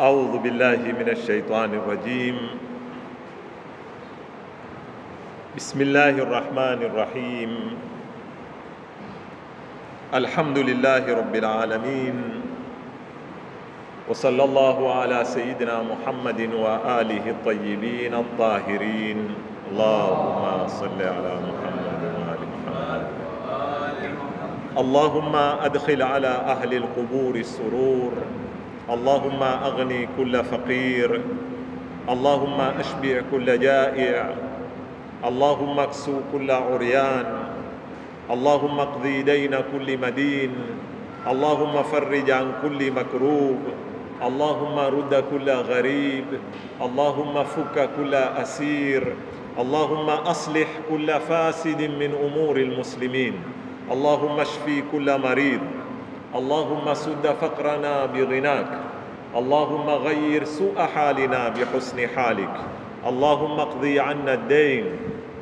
أعوذ بالله من الشيطان الرجيم. بسم الله الرحمن الرحيم. الحمد لله رب العالمين، وصلى الله على سيدنا محمد وآله الطيبين الطاهرين. اللهم صل على محمد وآل محمد. اللهم أدخل على أهل القبور السرور، اللهم أغني كل فقير، اللهم أشبع كل جائع، اللهم اكسو كل عريان، اللهم اقضي دين كل مدين، اللهم فرج عن كل مكروب، اللهم رد كل غريب، اللهم فك كل أسير، اللهم أصلح كل فاسد من أمور المسلمين، اللهم اشفي كل مريض، اللهم سد فقرنا بغناك، اللهم غير سوء حالنا بحسن حالك، اللهم اقضي عنا الدين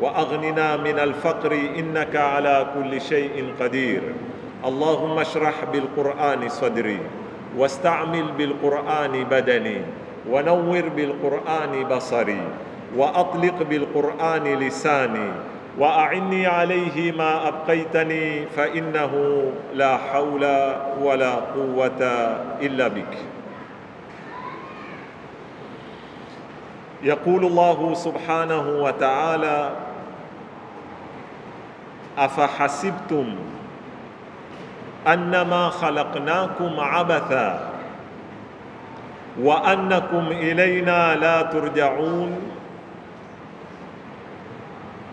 وأغننا من الفقر إنك على كل شيء قدير. اللهم اشرح بالقرآن صدري، واستعمل بالقرآن بدني، ونور بالقرآن بصري، وأطلق بالقرآن لساني، وأعني عليه ما أبقيتني، فإنه لا حول ولا قوة إلا بك. يقول الله سبحانه وتعالى: أفحسبتم أنما خلقناكم عبثا وأنكم إلينا لا ترجعون.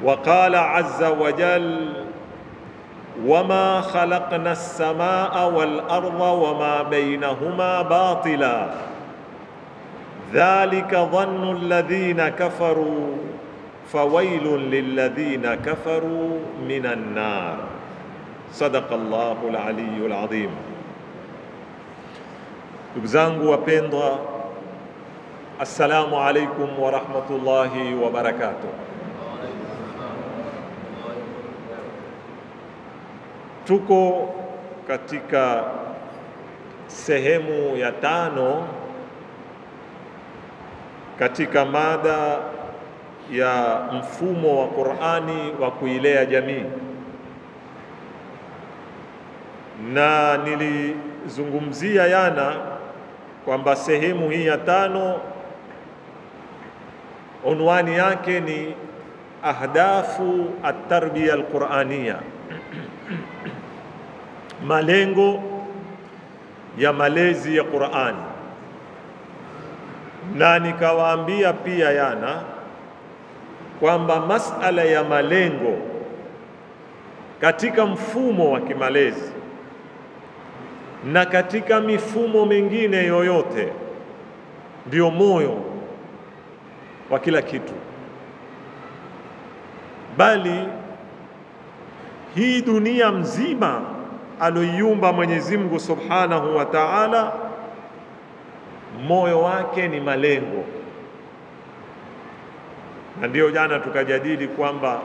وقال عز وجل: وما خلقنا السماء والأرض وما بينهما باطلا ذلك ظن الذين كفروا فويل للذين كفروا من النار. صدق الله العلي العظيم. Ndugu zangu wapendwa, assalamu alaikum wa rahmatullahi wa barakatuh. Tuko katika sehemu ya 5 katika mada ya mfumo wa Qur'ani wa kuilea jamii, na nilizungumzia yana kwamba sehemu hii ya 5 unwani yake ni ahdafu at-tarbiya al-Qur'aniyya, malengo ya malezi ya Qur'ani, na nikawaambia pia yana kwamba masala ya malengo katika mfumo wa kimalezi na katika mifumo mingine yoyote ndio moyo wa kila kitu, bali hii dunia mzima aloiumba Mwenyezi Mungu Subhanahu wa Ta'ala, moyo wake ni malengo. Na ndio jana tukajadili kwamba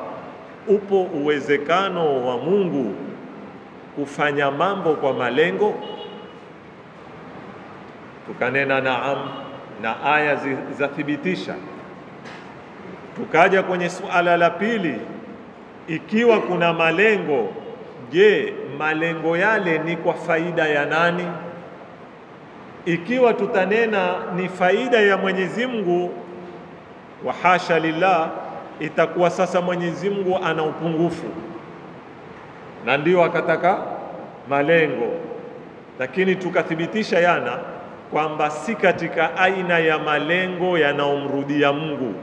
upo uwezekano wa Mungu kufanya mambo kwa malengo, tukanena naam, na aya zathibitisha. Tukaja kwenye suala la pili, ikiwa kuna malengo, je, malengo yale ni kwa faida ya nani? Ikiwa tutanena ni faida ya Mwenyezi Mungu, wa hasha lillah, itakuwa sasa Mwenyezi Mungu ana upungufu, na ndio akataka malengo. Lakini tukathibitisha yana kwamba si katika aina ya malengo yanaomrudia Mungu,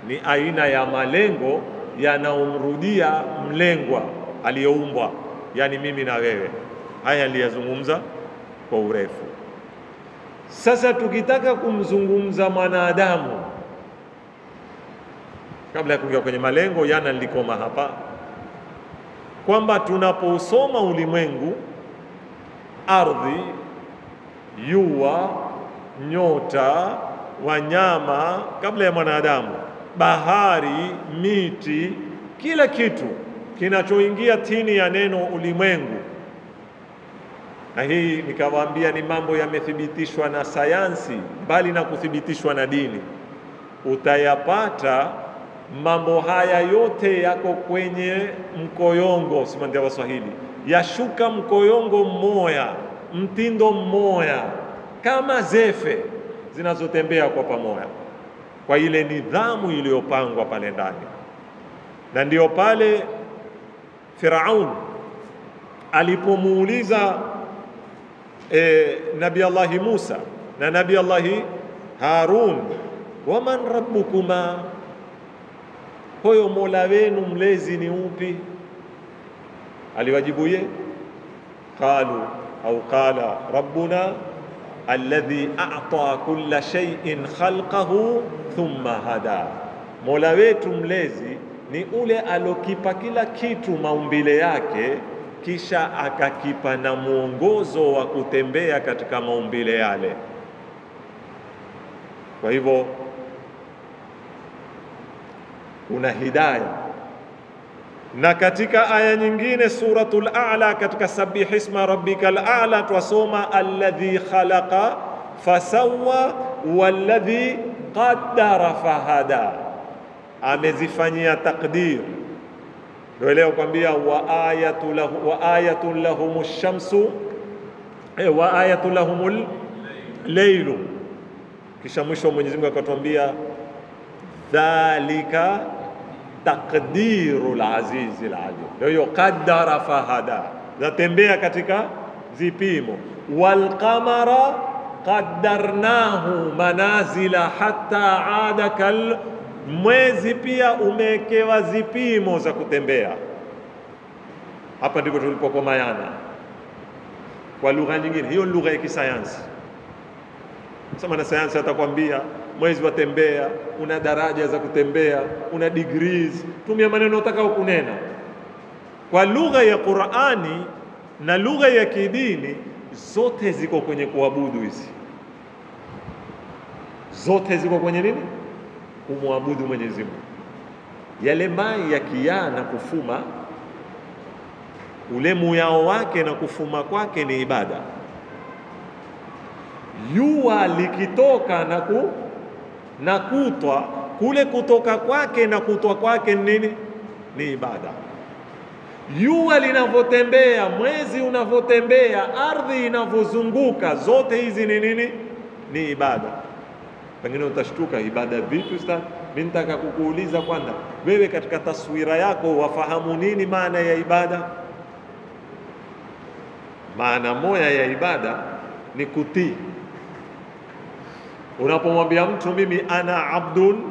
ni aina ya malengo yanaomrudia mlengwa aliyeumbwa, yani mimi na wewe. Haya aliyazungumza kwa urefu. Sasa tukitaka kumzungumza mwanadamu, kabla ya kuingia kwenye malengo, yana nilikoma hapa kwamba tunapousoma ulimwengu, ardhi, jua, nyota, wanyama, kabla ya mwanadamu, bahari, miti, kila kitu kinachoingia chini ya neno ulimwengu Na hii nikawaambia ni mambo yamethibitishwa na sayansi, bali na kuthibitishwa na dini. Utayapata mambo haya yote yako kwenye mkoyongo, simandia Waswahili, yashuka mkoyongo mmoja, mtindo mmoja, kama zefe zinazotembea kwa pamoja, kwa ile nidhamu iliyopangwa pale ndani. Na ndio pale Firaun alipomuuliza Nabii Allahi Musa na Nabii Allahi Harun, waman rabbukuma, huyo mola wenu mlezi ni upi? Aliwajibu ye, qalu au qala rabbuna alladhi a'ta kulla shay'in khalqahu thumma hada, mola wetu mlezi ni ule alokipa kila kitu maumbile yake, kisha akakipa na mwongozo wa kutembea katika maumbile yale. Kwa hivyo una hidayah. Na katika aya nyingine suratul A'la, katika sabih isma rabbikal a'la, twasoma alladhi khalaqa fasawwa walladhi qaddara fahada, amezifanyia takdir. Ndio leo kwambia wa ayatun lahumush shamsu wa ayatun lahumul laylu, kisha mwisho Mwenyezi Mungu akatwambia dhalika taqdirul azizil alim. Ndio qaddara fahada, zatembea katika zipimo. Wal qamara qaddarnahu manazila hatta aada kal, mwezi pia umewekewa zipimo za kutembea. Hapa ndipo tulipokomayana kwa lugha nyingine, hiyo lugha ya kisayansi. Sasa na sayansi atakwambia mwezi watembea, una daraja za kutembea, una degrees, tumia maneno utakao kunena. Kwa lugha ya Qur'ani na lugha ya kidini, zote ziko kwenye kuabudu. Hizi zote ziko kwenye nini? Kumwabudu Mwenyezi Mungu. Yale mai ya kiaa na kufuma, ule muyao wake na kufuma kwake ni ibada. Jua likitoka na kutwa, kule kutoka kwake na kutwa kwake nini? Ni ibada. Jua linavotembea, mwezi unavotembea, ardhi inavozunguka, zote hizi ni nini? Ni ibada. Pengine utashtuka, ibada vipi ustaz? Mimi nataka kukuuliza kwanza, wewe katika taswira yako wafahamu nini maana ya ibada? Maana moja ya ibada ni kutii. Unapomwambia mtu mimi ana abdun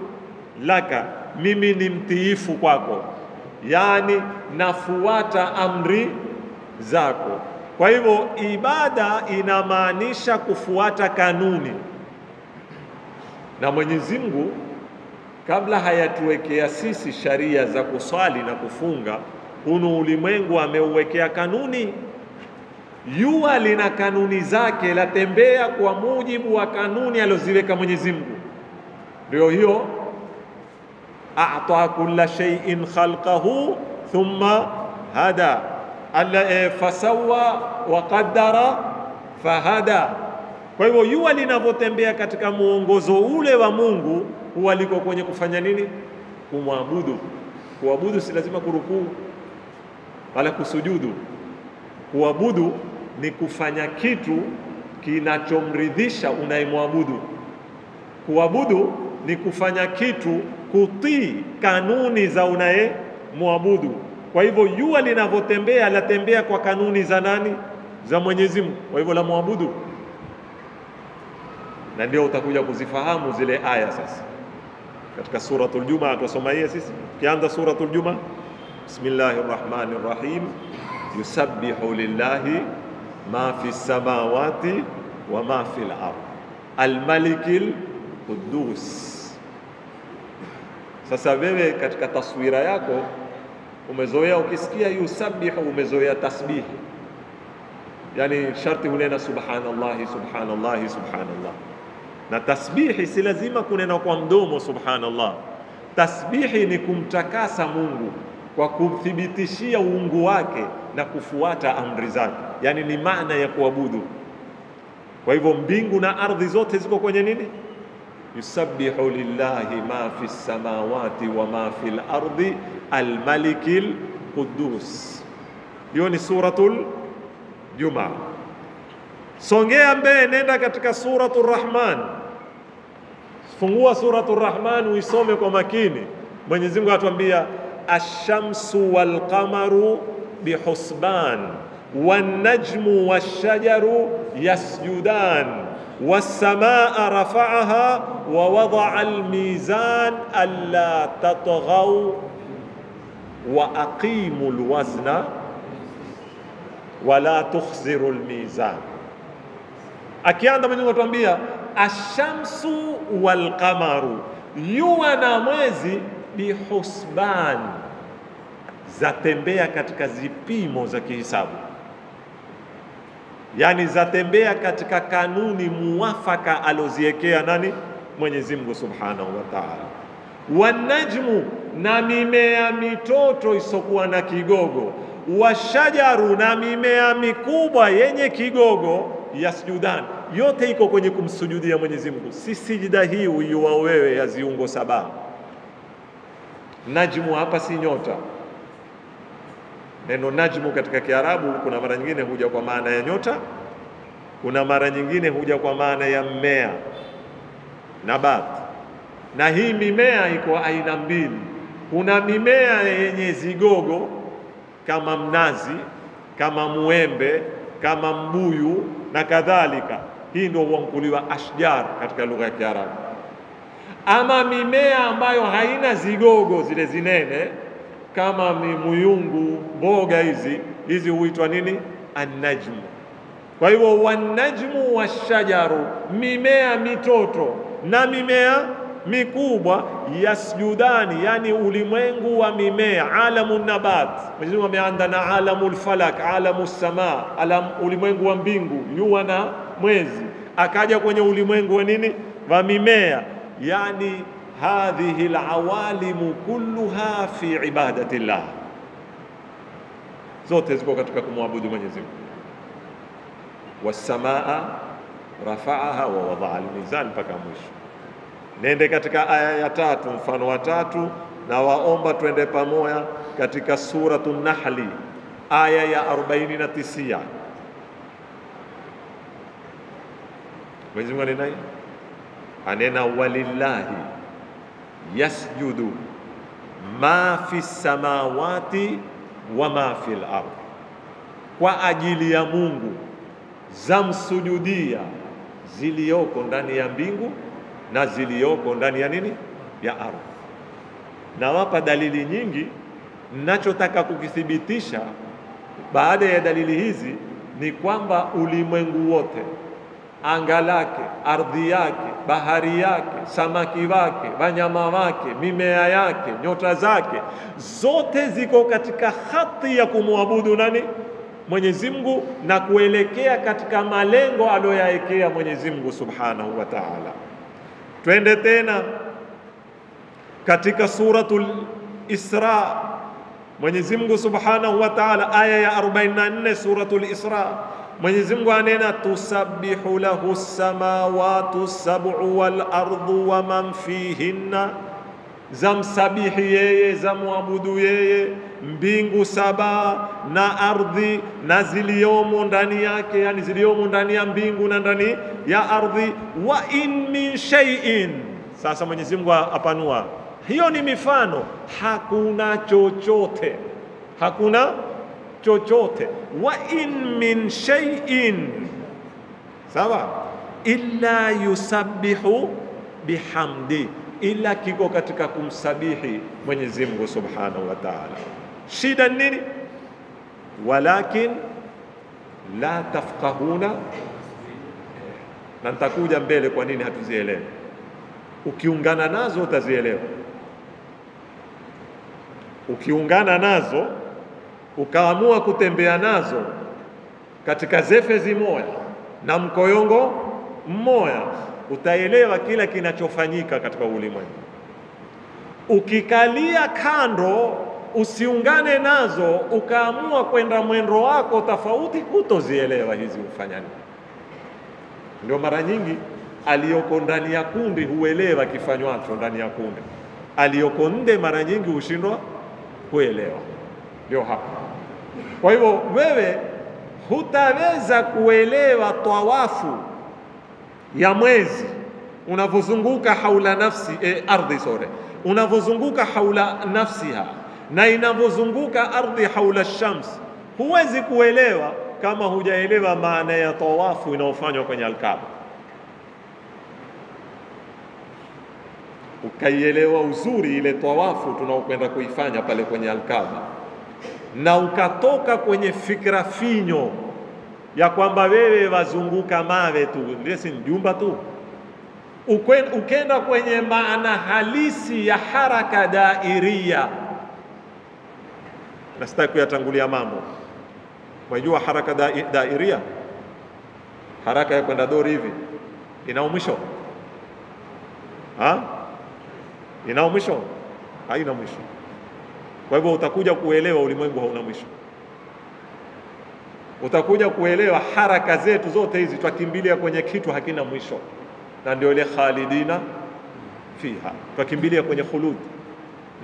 laka, mimi ni mtiifu kwako, yani nafuata amri zako. Kwa hivyo ibada inamaanisha kufuata kanuni. Na Mwenyezi Mungu kabla hayatuwekea sisi sharia za kuswali na kufunga, hunu ulimwengu ameuwekea kanuni. Jua lina kanuni zake, latembea kwa mujibu wa kanuni alizoziweka Mwenyezi Mungu. Ndio hiyo a'ta kulla shay'in khalqahu thumma hada alla fasawwa wa qaddara fahada. Kwa hivyo jua linavotembea katika muongozo ule wa Mungu, huwa liko kwenye kufanya nini? Kumwabudu. Kuabudu si lazima kurukuu wala kusujudu. Kuabudu ni kufanya kitu kinachomridhisha unayemwabudu. Kuabudu ni kufanya kitu kutii kanuni za unayemwabudu. Kwa hivyo jua linavotembea, latembea kwa kanuni za nani? Za Mwenyezi Mungu. Kwa hivyo la muabudu. Na ndio utakuja kuzifahamu zile aya sasa. Katika suratul Jumaa tusoma hii sisi. Kianza suratul Jumaa, bismillahir rahmanir rahim, yusabbihu lillahi ma fi samawati wa ma fil ard almalikil qudus. Sasa wewe katika taswira yako umezoea, ukisikia yusabbihu umezoea tasbihi, yani sharti hunena subhanallahi subhanallahi subhanallah. Na tasbihi si lazima kunena kwa mdomo subhanallah. Tasbihi ni kumtakasa Mungu kwa kumthibitishia uungu wake na kufuata amri zake. yani ni maana ya kuabudu. Kwa hivyo mbingu na ardhi zote ziko kwenye nini? Yusabbihu lillahi ma fi samawati wa ma fi al-ardi al-malikil qudus. Hiyo ni suratul Jumaa. Songea mbele, nenda katika suratul Rahman. Fungua suratul Rahman uisome kwa makini. Mwenyezi Mungu atuambia ash-shamsu wal qamaru bihusban wan najmu wash-shajaru yasjudan was-samaa rafa'aha wa wada'a al-mizan alla tatghaw wa aqimul wazna wa la tukhsiru al-mizan. Akianza Mwenyezi Mungu atuambia ash-shamsu wal qamaru, jua na mwezi bihusban, zatembea katika zipimo za kihisabu, yani zatembea katika kanuni muwafaka aloziekea nani? Mwenyezi Mungu Subhanahu wa Ta'ala. Wanajmu, na mimea mitoto isokuwa na kigogo, washajaru, na mimea mikubwa yenye kigogo, yasjudan, yote iko kwenye kumsujudia Mwenyezi Mungu. Si sijida hii uiwa wewe ya ziungo saba. Najmu hapa si nyota. Neno najmu katika Kiarabu kuna mara nyingine huja kwa maana ya nyota, kuna mara nyingine huja kwa maana ya mmea, nabat. Na hii mimea iko aina mbili. Kuna mimea yenye zigogo kama mnazi, kama muembe, kama mbuyu na kadhalika. Hii ndio huanguliwa ashjar katika lugha ya Kiarabu. Ama mimea ambayo haina zigogo zile zinene kama muyungu, mboga hizi huitwa nini? An-najmu. Kwa hivyo wan-najmu wash-shajaru, mimea mitoto na mimea mikubwa, yasjudani, yani ulimwengu wa mimea, alamun nabat. Mwenyezi Mungu ameanza na alamul falak, alamus samaa, ulimwengu wa mbingu, jua na mwezi, akaja kwenye ulimwengu wa nini? Wa mimea. Yani hadhihi alawalimu kulluha fi ibadatillah, zote ziko katika kumwabudu Mwenyezi Mungu. Was-samaa rafa'aha wa wada'a al-mizan, mpaka mwisho. Nende katika aya ya 3, mfano wa 3, na waomba twende pamoja katika suratul Nahli aya ya 49. Mwenyezi Mungu anena walillahi yasjudu ma fi samawati wa ma fil ardh, kwa ajili ya Mungu zamsujudia ziliyoko ndani ya mbingu na ziliyoko ndani ya nini? Ya ardhi. Na wapa dalili nyingi. Ninachotaka kukithibitisha baada ya dalili hizi ni kwamba ulimwengu wote, anga lake, ardhi yake, bahari yake, samaki wake, wanyama wake, mimea yake, nyota zake, zote ziko katika hati ya kumwabudu nani? Mwenyezi Mungu, na kuelekea katika malengo aliyoyaekea Mwenyezi Mungu Subhanahu wa Ta'ala. Twende tena katika suratul Isra. Mwenyezi Mungu Subhanahu wa Ta'ala aya ya 44 suratul Isra. Mwenyezi Mungu anena tusabbihu lahu as-samawati as-sab'u wal ardu wa man fihinna, zamsabihi yeye, zamwabudu yeye mbingu 7 na ardhi na ziliomo ndani yake, yani ziliomo ndani ya mbingu na ndani ya ardhi. Wa in min shay'in, sasa Mwenyezi Mungu apanua, hiyo ni mifano, hakuna chochote, hakuna chochote. Wa in min shay'in, sawa, illa yusabbihu bihamdi, ila kiko katika kumsabihi Mwenyezi Mungu Subhanahu wa Ta'ala. Shida nini? Walakin la tafqahuna, na nitakuja mbele kwa nini hatuzielewi. Ukiungana nazo utazielewa. Ukiungana nazo ukaamua kutembea nazo katika zefezi moja na mkoyongo mmoja, utaelewa kila kinachofanyika katika ulimwengu. Ukikalia kando usiungane nazo ukaamua kwenda mwendo wako tofauti, hutozielewa hizi ufanyani. Ndio mara nyingi aliyoko ndani ya kundi huelewa kifanywacho ndani ya kundi, aliyoko nje mara nyingi hushindwa kuelewa. Ndio hapa. Kwa hivyo wewe hutaweza kuelewa tawafu ya mwezi unavyozunguka haula nafsi ardhi unavyozunguka haula nafsiha na inavyozunguka ardhi haula shams, huwezi kuelewa kama hujaelewa maana ya tawafu inayofanywa kwenye Al-Kaaba. Ukaielewa uzuri ile tawafu tunaokwenda kuifanya pale kwenye Al-Kaaba, na ukatoka kwenye fikra finyo ya kwamba wewe wazunguka mawe tu, ndio si jumba tu, ukenda kwenye maana halisi ya haraka dairia. Na sitaki kuyatangulia mambo. Unajua haraka dairia, haraka ya kwenda dori hivi ina mwisho? Ina mwisho? Haina mwisho. Kwa hivyo utakuja kuelewa ulimwengu hauna mwisho. Utakuja kuelewa haraka zetu zote hizi twakimbilia kwenye kitu hakina mwisho, na ndio ile khalidina fiha, twakimbilia kwenye khulud.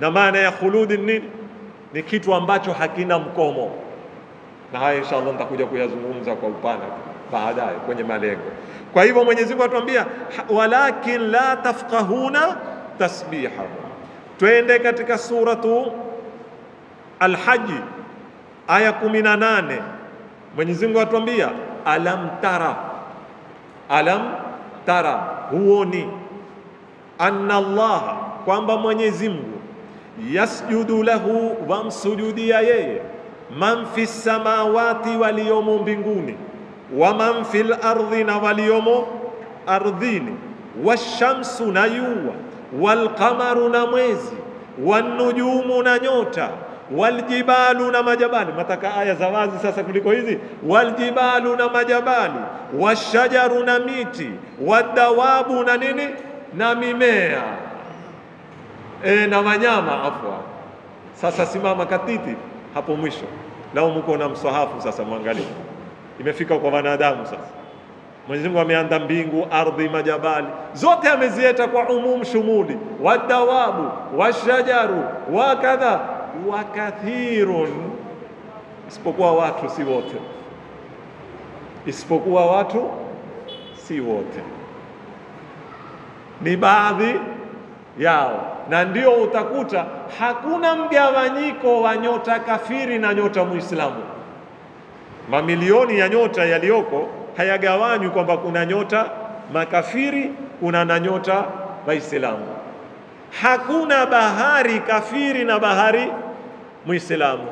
Na maana ya khulud ni nini? Ni kitu ambacho hakina mkomo, na haya inshallah nitakuja kuyazungumza kwa upana baadaye kwenye malengo. Kwa hivyo Mwenyezi Mungu atuambia walakin la tafqahuna tasbihahu. Twende katika suratu Al-Hajj aya 18. Mwenyezi Mungu atuambia alam tara, huoni, anna Allah, kwamba Mwenyezi Mungu yasjudu lahu, wamsujudia yeye, man fi samawati, waliomo mbinguni, wa man fil ardhi, na waliomo ardhini, washamsu, na jua, walqamaru, na mwezi, wanujumu, na nyota, waljibalu, na majabali. Mataka aya za wazi sasa kuliko hizi. Waljibalu, na majabali, washajaru, na miti, wadawabu, na nini, na mimea, na wanyama. Afwa sasa simama katiti hapo mwisho, lao mko na msahafu sasa, mwangalie imefika kwa wanadamu sasa. Mwenyezi Mungu ameanda mbingu, ardhi, majabali, zote amezieta kwa umum shumuli, wadawabu, washajaru, wakadha, wakathirun, isipokuwa watu si wote, isipokuwa watu si wote, ni baadhi yao. Na ndio utakuta hakuna mgawanyiko wa nyota kafiri na nyota Muislamu. Mamilioni ya nyota yaliyoko hayagawanywi kwamba kuna nyota makafiri, kuna na nyota Waislamu. Hakuna bahari kafiri na bahari Muislamu.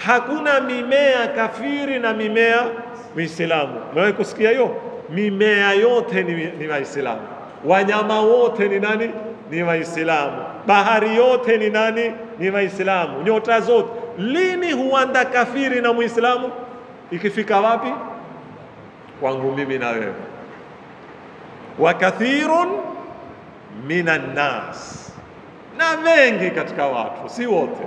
Hakuna mimea kafiri na mimea Muislamu. Mmewahi kusikia hiyo? Mimea yote ni Waislamu. Wanyama wote ni nani? Ni Waislamu. Bahari yote ni nani? Ni Waislamu. Nyota zote. Lini huanda kafiri na Muislamu? Ikifika wapi? Kwangu mimi na wewe. Wa kathirun minan nas, na wengi katika watu, si wote.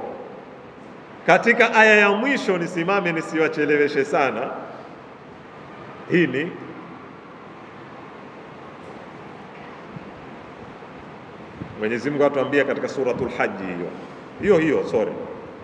Katika aya ya mwisho, nisimame nisiwacheleweshe sana, hili Mwenyezi Mungu atuambia katika suratul Hajj hiyo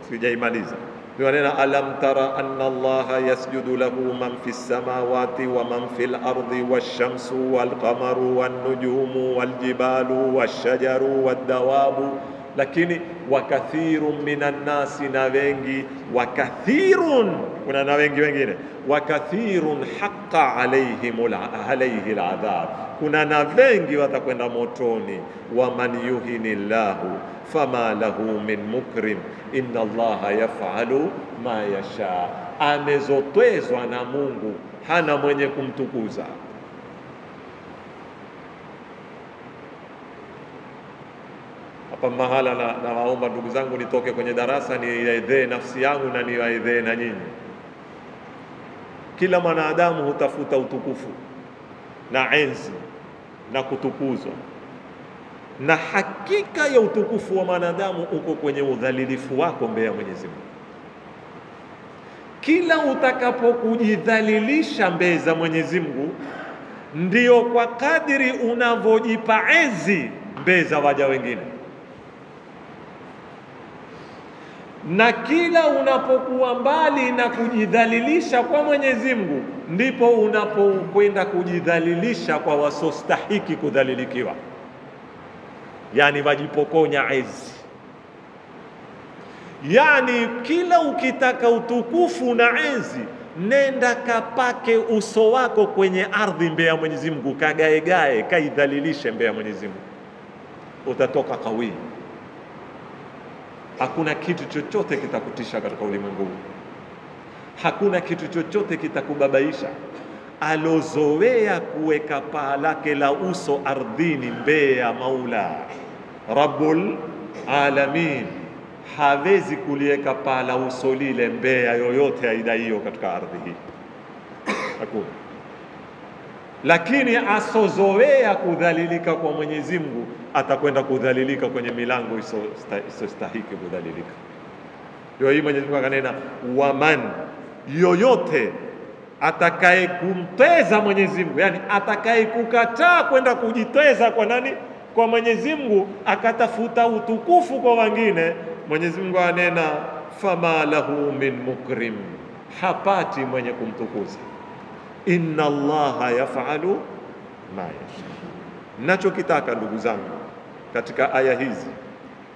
sijaimaliza. Ndio nena alam tara anna Allaha yasjudu lahu man fis samawati wa man fil ardi wash-shamsu wal-qamaru wan-nujumu wal-jibalu wash-shajaru wad-dawabu, lakini wakathirun minan nasi, na wengi, wakathirun, kuna na wengi wengine, wakathirun haqqa alayhi al-adhab, kuna na wengi watakwenda motoni. Wa man yuhinillahu fama lahu min mukrim inna Allaha yaf'alu ma yasha, amezotwezwa na Mungu, hana mwenye kumtukuza. Hapa mahala na waomba ndugu zangu nitoke kwenye darasa niwaidhee nafsi yangu na niwaidhee na nyinyi. Kila mwanadamu hutafuta utukufu na enzi na kutukuzwa, na hakika ya utukufu wa mwanadamu uko kwenye udhalilifu wako mbele ya Mwenyezi Mungu. Kila utakapokujidhalilisha mbele za Mwenyezi Mungu, ndio kwa kadiri unavyojipa ezi mbele za waja wengine. Na kila unapokuwa mbali na kujidhalilisha kwa Mwenyezi Mungu, ndipo unapokwenda kujidhalilisha kwa wasostahiki kudhalilikiwa, yani wajipokonya ezi. Yani kila ukitaka utukufu na ezi, nenda kapake uso wako kwenye ardhi mbele ya Mwenyezi Mungu, kagaegae, kaidhalilishe mbele ya Mwenyezi Mungu, utatoka kawi. Hakuna kitu chochote kitakutisha katika ulimwengu huu, hakuna kitu chochote kitakubabaisha. Alozoea kuweka paa lake la uso ardhini mbele ya Maula Rabbul Alamin hawezi kuliweka paa la uso lile mbele ya yoyote aidaiyo katika ardhi hii, hakuna. Lakini asozoea kudhalilika kwa Mwenyezi Mungu, atakwenda kudhalilika kwenye milango isostahiki kudhalilika. Ndio hii Mwenyezi Mungu akanena, waman, yoyote atakaye kumteza Mwenyezi Mungu, yani atakaye kukataa kwenda kujiteza kwa nani? Kwa Mwenyezi Mungu, akatafuta utukufu kwa wengine, Mwenyezi Mungu anena, fama lahu min mukrim, hapati mwenye kumtukuza. Inna Allaha yafalu ma yasha. Nachokitaka ndugu zangu katika aya hizi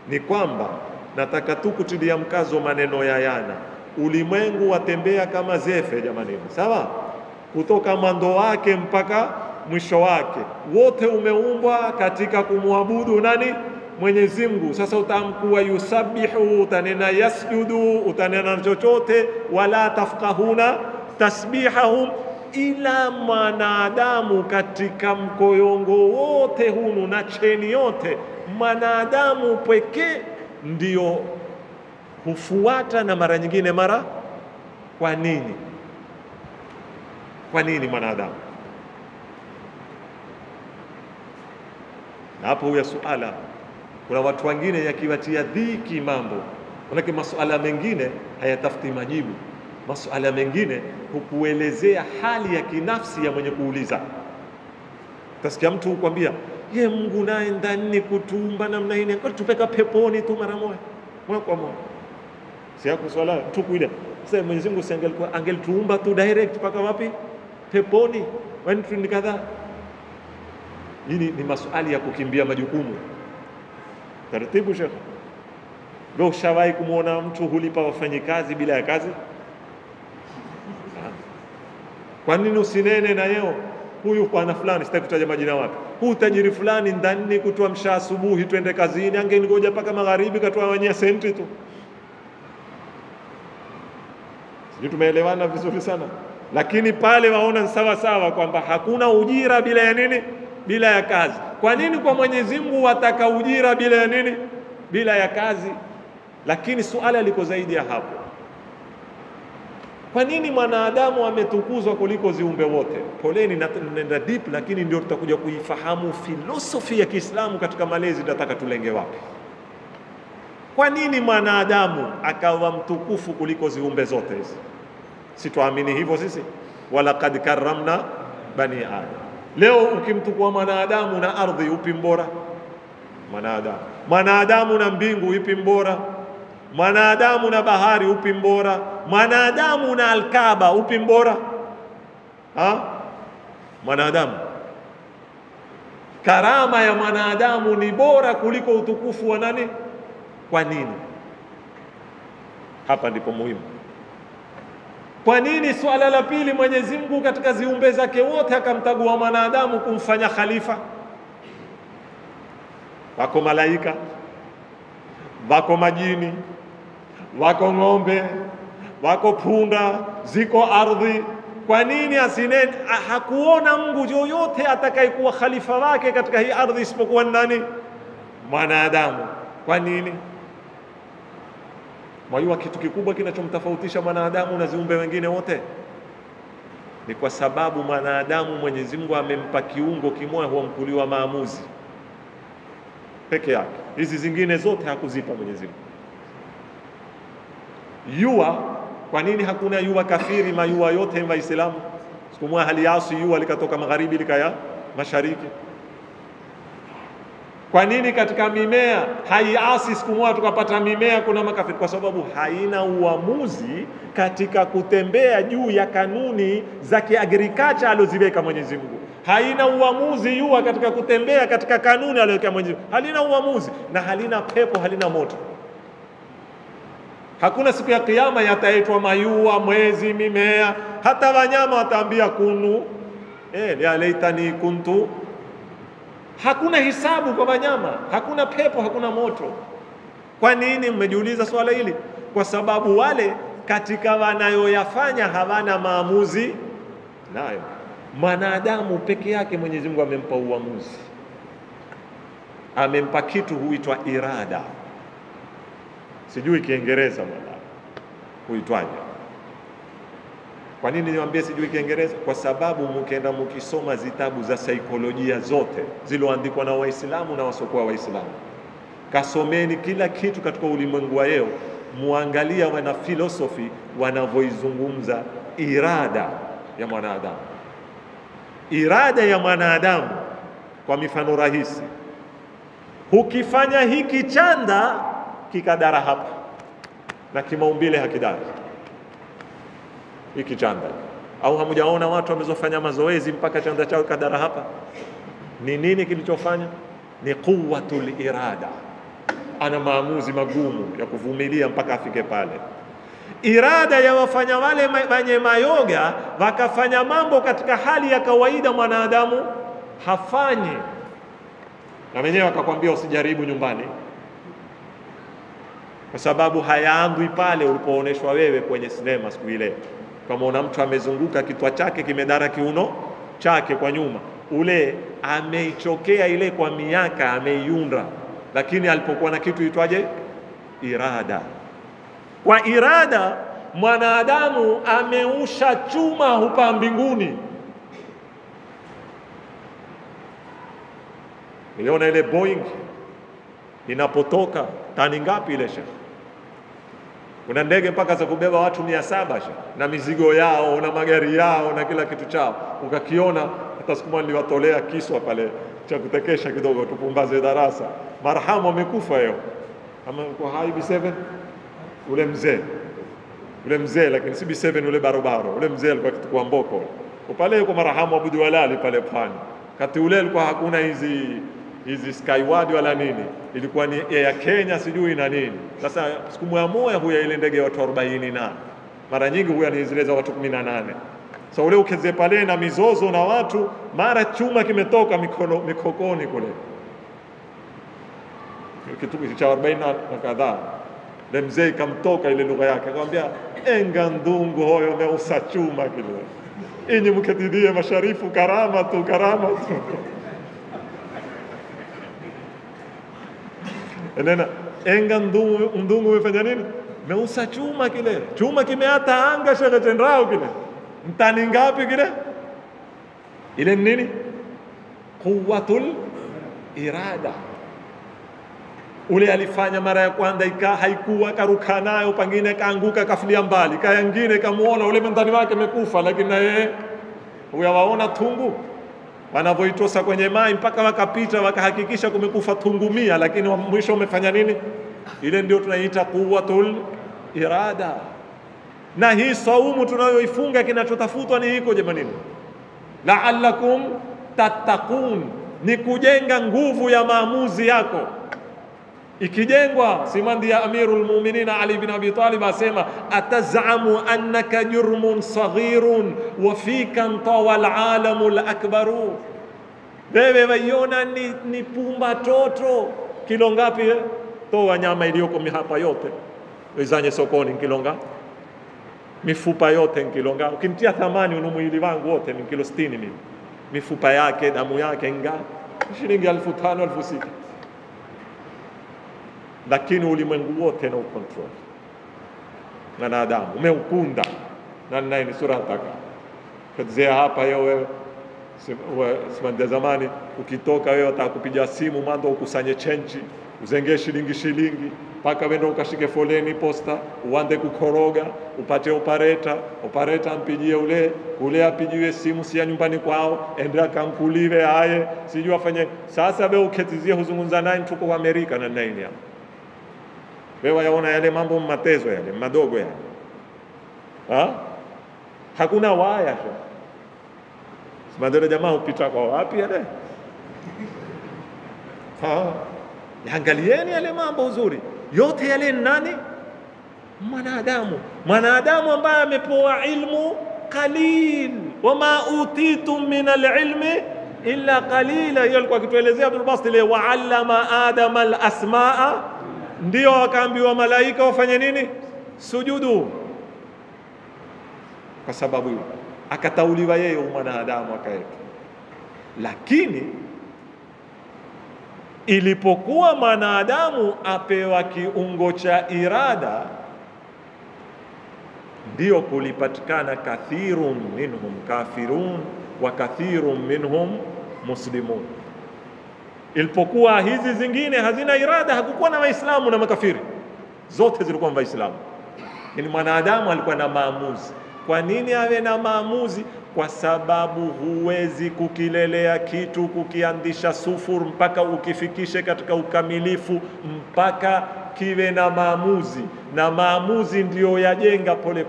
ni kwamba nataka tu kutilia mkazo maneno ya yana. Ulimwengu watembea kama zefe jamani, sawa? Kutoka mwanzo wake mpaka mwisho wake, wote umeumbwa katika kumwabudu nani? Mwenyezi Mungu. Sasa utamkuwa yusabihu, utanena yasjudu, utanena chochote, wala tafqahuna tasbihahum, ila mwanadamu katika mkoyongo wote hunu na cheni yote, mwanadamu pekee ndio hufuata, na mara nyingine mara. Kwa nini? Kwa nini mwanadamu? Na hapo huya suala, kuna watu wengine yakiwatia dhiki mambo, manake masuala mengine hayatafuti majibu, masuala mengine hukuelezea hali ya kinafsi ya mwenye kuuliza. Utasikia mtu hukwambia, ye Mungu naye ndani kutuumba namna hii, kwa tupeka peponi tu mara moja kwa moja. Si yako swala tu kuile. Sasa Mwenyezi Mungu angelituumba tu direct paka wapi? Peponi. Wani tu nikadha. Hii ni maswali ya kukimbia majukumu. Taratibu shekhi. Wewe ushawahi kumuona mtu hulipa wafanyikazi bila ya kazi? Kwa nini usinene na yeo? Huyu bwana fulani, sitaki kutaja majina wapi, huyu tajiri fulani ndani kutoa msha asubuhi twende kazini, angengoja paka magharibi katoa wanyia senti tu. Sisi tumeelewana vizuri sana. Lakini pale waona sawa sawa kwamba hakuna ujira bila ya nini? Bila ya kazi. Kwa nini kwa Mwenyezi Mungu wataka ujira bila ya nini? Bila ya kazi. Lakini suala liko zaidi ya hapo. Kwa nini mwanadamu ametukuzwa kuliko ziumbe wote? Poleni nenda deep, lakini ndio tutakuja kuifahamu filosofi ya Kiislamu katika malezi, tunataka tulenge wapi. Kwa nini mwanadamu akawa mtukufu kuliko ziumbe zote hizi? Si tuamini hivyo sisi? Wala kad karramna bani Adam. Leo ukimtukua mwanadamu na ardhi, upi mbora? Mwanadamu. Mwanadamu na mbingu, upi mbora? Mwanadamu na bahari, upi mbora? Mwanadamu na Alkaaba, upi mbora? Mwanadamu. Karama ya mwanadamu ni bora kuliko utukufu wa nani? Kwa nini? Hapa ndipo muhimu. Kwa nini swala la pili Mwenyezi Mungu katika ziumbe zake wote akamtagua mwanadamu kumfanya khalifa? Wako malaika, wako majini, wako ng'ombe, wako punda, ziko ardhi. Kwa nini asineni? Hakuona Mungu yoyote atakayekuwa khalifa wake katika hii ardhi isipokuwa nani? Mwanadamu. Kwa nini? Mwajua kitu kikubwa kinachomtofautisha mwanadamu na ziumbe wengine wote ni kwa sababu mwanadamu Mwenyezi Mungu amempa kiungo kimoja huamkuliwa maamuzi. peke yake, hizi zingine zote hakuzipa Mwenyezi Mungu. Yua, kwa nini hakuna yua kafiri? Mayua yote ni Waislamu. Siku moja haliasi yua likatoka magharibi likaya mashariki. Kwa nini katika mimea haiasi siku moja tukapata mimea kuna makafiri? Kwa sababu haina uamuzi katika kutembea juu ya kanuni za kiagriculture alizoziweka Mwenyezi Mungu. Haina uamuzi yua katika kutembea katika kanuni aliyoweka Mwenyezi Mungu. Halina uamuzi na halina pepo, halina moto. Hakuna siku ya kiyama yataitwa mayua, mwezi, mimea, hata wanyama wataambia kunu ya laitani kuntu. Hakuna hisabu kwa wanyama, hakuna pepo, hakuna moto. Kwa nini? Mmejiuliza swala hili? Kwa sababu wale katika wanayoyafanya hawana maamuzi nayo. Mwanadamu peke yake Mwenyezi Mungu amempa uamuzi, amempa kitu huitwa irada. Sijui Kiingereza mwana huitwaje. Kwa nini niwaambie sijui Kiingereza? Kwa sababu mkienda mkisoma zitabu za saikolojia zote ziloandikwa na Waislamu na wasiokuwa Waislamu, kasomeni kila kitu katika ulimwengu wa leo, muangalia wana filosofi wanavyoizungumza irada ya mwanadamu. Irada ya mwanadamu kwa mifano rahisi, ukifanya hiki chanda kikadara hapa na kimaumbile hakidari hiki chanda. Au hamujaona watu wamezofanya mazoezi mpaka chanda chao kadara hapa? Ni nini kilichofanya? Ni quwwatul irada. Ana maamuzi magumu ya kuvumilia mpaka afike pale. Irada ya wafanya wale wenye mayoga wakafanya mambo katika hali ya kawaida mwanadamu hafanyi, na wenyewe wakakwambia usijaribu nyumbani, kwa sababu hayaandwi pale ulipooneshwa wewe kwenye sinema siku ile. Kama una mtu amezunguka kitwa chake kimedara kiuno chake kwa nyuma, ule ameichokea ile kwa miaka, ameiunda, lakini alipokuwa na kitu itwaje? Irada. Kwa irada mwanadamu ameusha chuma hupa mbinguni. Niliona ile Boeing inapotoka tani ngapi ile shekhi? Kuna ndege mpaka za kubeba watu 700 na mizigo yao na magari yao na kila kitu chao. Ukakiona hata siku moja niliwatolea kiswa pale cha kutekesha kidogo tupumbaze darasa. Marhamu amekufa leo. Kama kwa hai B7 ule mzee lakini si B7 ule barobaro. Ule mzee alikuwa kitukua mboko. Kwa pale kwa marhamu Abudu Walali pale pwani. Kati ule alikuwa hakuna hizi Skyward wala nini, ilikuwa ni ya Kenya sijui na nini. Sasa siku moja huya ile ndege ya watu 40 na mara nyingi huya ni zile za watu 18. So ule ukeze pale na mizozo na watu, mara chuma kimetoka mikokoni kule, kitu cha 40 na kadhaa. Ile mzee kamtoka ile lugha yake, akamwambia enga ndungu hoyo meusa chuma kile, inyi mketidie masharifu karama tu. Enena enga ndungu umefanya nini? Meusa chuma kile. Chuma kimeata anga shaka chendrao kile. Mtani ngapi kile? Ile nini? Quwwatul irada. Ule alifanya mara ya kwanza haikuwa, karuka nayo, pengine kaanguka kafilia mbali. Kaya nyingine kamuona ule mtani wake amekufa, lakini na yeye huyawaona tungu wanavyoitosa kwenye mai mpaka wakapita wakahakikisha kumekufa tungu 100, lakini mwisho umefanya nini? Ile ndio tunaita quwwatul irada. Na hii saumu tunayoifunga kinachotafutwa ni hiko jamanini, la'allakum tattaqun, ni kujenga nguvu ya maamuzi yako. Ikijengwa, simandi ya Amirul Mu'minin Ali bin Abi Talib asema, atazamu annaka jurmun saghirun wa fika tawal alamul akbaru. Wewe waiona ni pumba toto. Kilo ngapi? Toa nyama iliyoko hapa yote wezanye sokoni kilonga, mifupa yote kilonga. Ukimtia thamani mwili wangu wote ni kilo 60 mimi. Mifupa yake, damu yake shilingi 1500 1600. Lakini ulimwengu wote na ukontrol mwanadamu umeukunda na nini sura taka kuzea hapa yeye wewe Simanda zamani ukitoka wewe utakupiga simu mando ukusanye chenji uzenge shilingi mpaka wende ukashike foleni posta uande kukoroga upate operator mpigie ule apigiwe simu si ya nyumbani kwao endea kankulive aye sijui afanye. Sasa wewe uketizie huzungumza naye mtuko wa Amerika na nini hapo, wewe yaona yale mambo matezo yale madogo yale hakuna waya tu. Simadele jamaa upita kwa wapi yale? Angalieni yale mambo uzuri. Yote yale nani? Mwanadamu ambaye amepewa ilmu qalil. Wama utitum min alilmi illa qalila. Hiyo alikuwa akituelezea Abdul Basit ile wa'allama Adama al-asmaa, ndio akaambiwa malaika wafanye nini? Sujudu. Kwa sababu hiyo akatauliwa yeye mwanadamu akaeka. Lakini ilipokuwa mwanadamu apewa kiungo cha irada, ndio kulipatikana kathirun minhum kafirun wa kathirun minhum muslimun. Ilipokuwa hizi zingine hazina irada, hakukuwa na waislamu na makafiri, zote zilikuwa waislamu. Ni mwanadamu alikuwa na maamuzi. Kwa nini awe na maamuzi? Kwa sababu huwezi kukilelea kitu kukiandisha sufur mpaka ukifikishe katika ukamilifu, mpaka kiwe na maamuzi, na maamuzi ndiyo yajenga pole.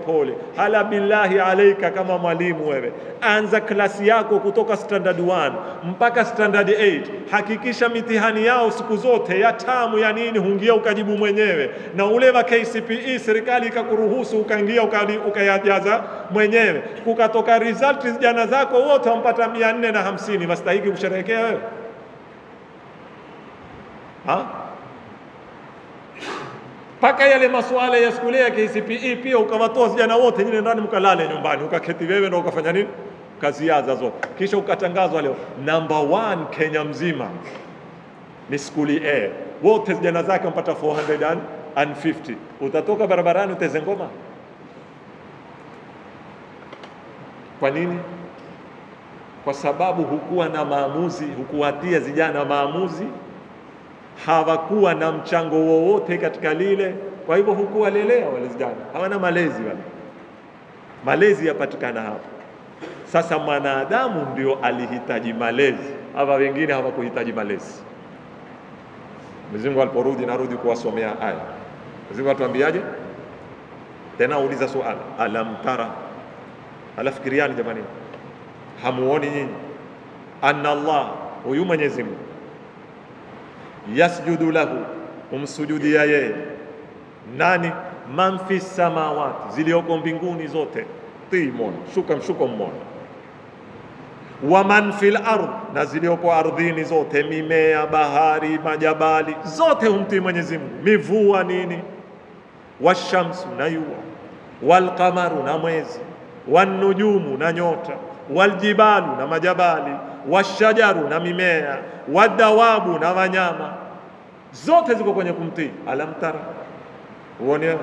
Hala billahi alaika, kama mwalimu wewe, anza klasi yako kutoka standard 1 mpaka standard 8. Hakikisha mitihani yao siku zote ya tamu ya nini hungia ukajibu mwenyewe, na ule wa KCPE serikali ikakuruhusu ukaingia ukayajaza mwenyewe, kukatoka result jana zako wote wampata 450, wastahiki kusherehekea wewe? Paka yale masuala ya shule ya KCPE pia ukawatoa vijana wote nyinyi ndani mkalale nyumbani, ukaketi wewe na ukafanya nini? Kaziaza zote. Kisha ukatangazwa leo number 1 Kenya mzima ni skuli A, wote vijana zake wampata 450. Utatoka barabarani uteze ngoma? Kwa nini? Kwa sababu hukuwa na maamuzi, hukuwatia vijana maamuzi, hawakuwa na mchango wowote katika lile. Kwa hivyo hukuwalelea wale vijana, hawana malezi wale. Malezi yapatikana hapo. Sasa mwanadamu ndio alihitaji malezi, hawa wengine hawakuhitaji malezi. Mwenyezi Mungu aliporudi, narudi kuwasomea aya. Mwenyezi Mungu atuambiaje? Tena uliza swali, alam tara, alafikiriani jamani, hamuoni nyinyi anna Allah, huyu Mwenyezi Mungu, yasjudu lahu, umsujudia yeye nani? Man fi samawati, zilioko mbinguni zote, timon mshuko mmoja, wa man fil ardh, na zilioko ardhini zote, mimea, bahari, majabali, zote humtii Mwenyezi Mungu. Mivua nini? Washamsu, na jua, walqamaru, na mwezi, wanujumu, na nyota, waljibalu, na majabali, washajaru, na mimea, wadawabu, na wanyama, zote ziko kwenye kumtii. Alam tara, uone?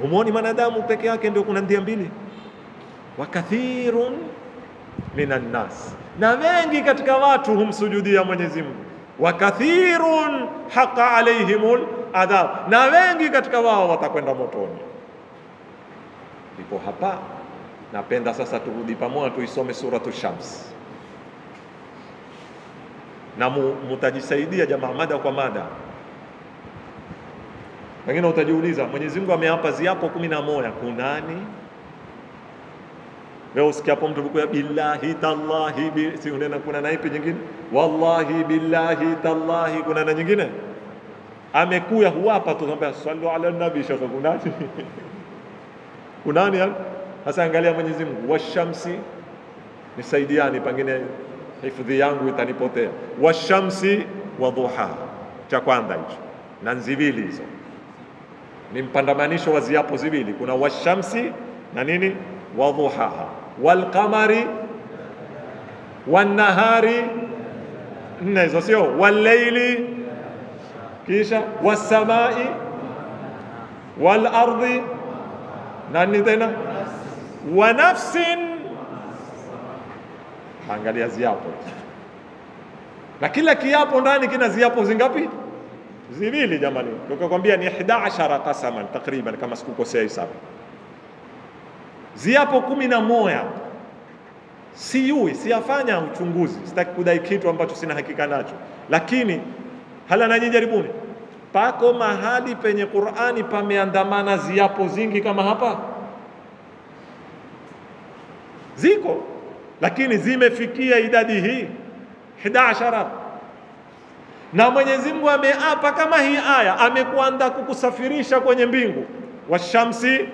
Humoni manadamu peke yake ndio kuna ndia mbili? Wa kathirun minan nas, na wengi katika watu humsujudia Mwenyezi Mungu. Wa kathirun haqa alaihimul adhab, na wengi katika wao watakwenda motoni. Ndipo hapa napenda sasa turudi pamoja tuisome suratu Shams, na mutajisaidia jamaa mada kwa mada. Wengine utajiuliza, Mwenyezi Mungu ameapa ziapo 11, kunani? Wewe usikiapo mtu buku ya billahi tallahi si unena, kuna na ipi nyingine? Wallahi billahi tallahi, kuna na nyingine? Amekuya huapa tunaambia sallu ala nabi, shaka kunani? Kunani? Sasa angalia Mwenyezi Mungu, washamsi, nisaidiani pengine hifadhi yangu itanipotea. Washamsi wa duha, cha kwanza hicho, na nzivili hizo ni mpandamanisho wa ziapo zivili. Kuna washamsi na nini? Wa duhaha, wal qamari wan nahari, nne hizo sio? Wal layli, kisha was samai wal ardi, nani tena? Wa nafsin Angalia ziapo, na kila kiapo ndani kina ziapo zingapi? Ziwili jamani. Tukakwambia ni 11 qasaman takriban, kama sikukosea hisabu. Ziapo 11. Siyui, siyafanya uchunguzi, sitaki kudai kitu ambacho sina hakika nacho, lakini hala najijaribuni, pako mahali penye Qur'ani pameandamana ziapo zingi kama hapa? Ziko, lakini zimefikia idadi hii 11. Na Mwenyezi Mungu ameapa kama hii aya, amekuanda kukusafirisha kwenye mbingu, washamsi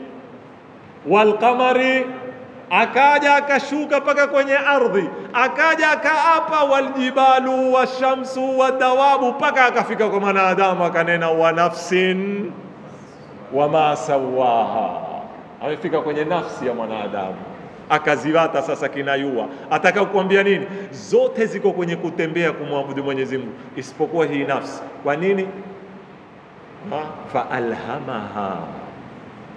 walqamari, akaja akashuka paka kwenye ardhi, akaja akaapa waljibalu washamsu wadawabu, paka akafika kwa mwanadamu akanena wa nafsin wama sawaha. Amefika kwenye nafsi ya mwanadamu akaziwata. Sasa kinayua ataka kukwambia nini? Zote ziko kwenye kutembea kumwabudu Mwenyezi Mungu isipokuwa hii nafsi. Kwa nini? Fa alhamaha,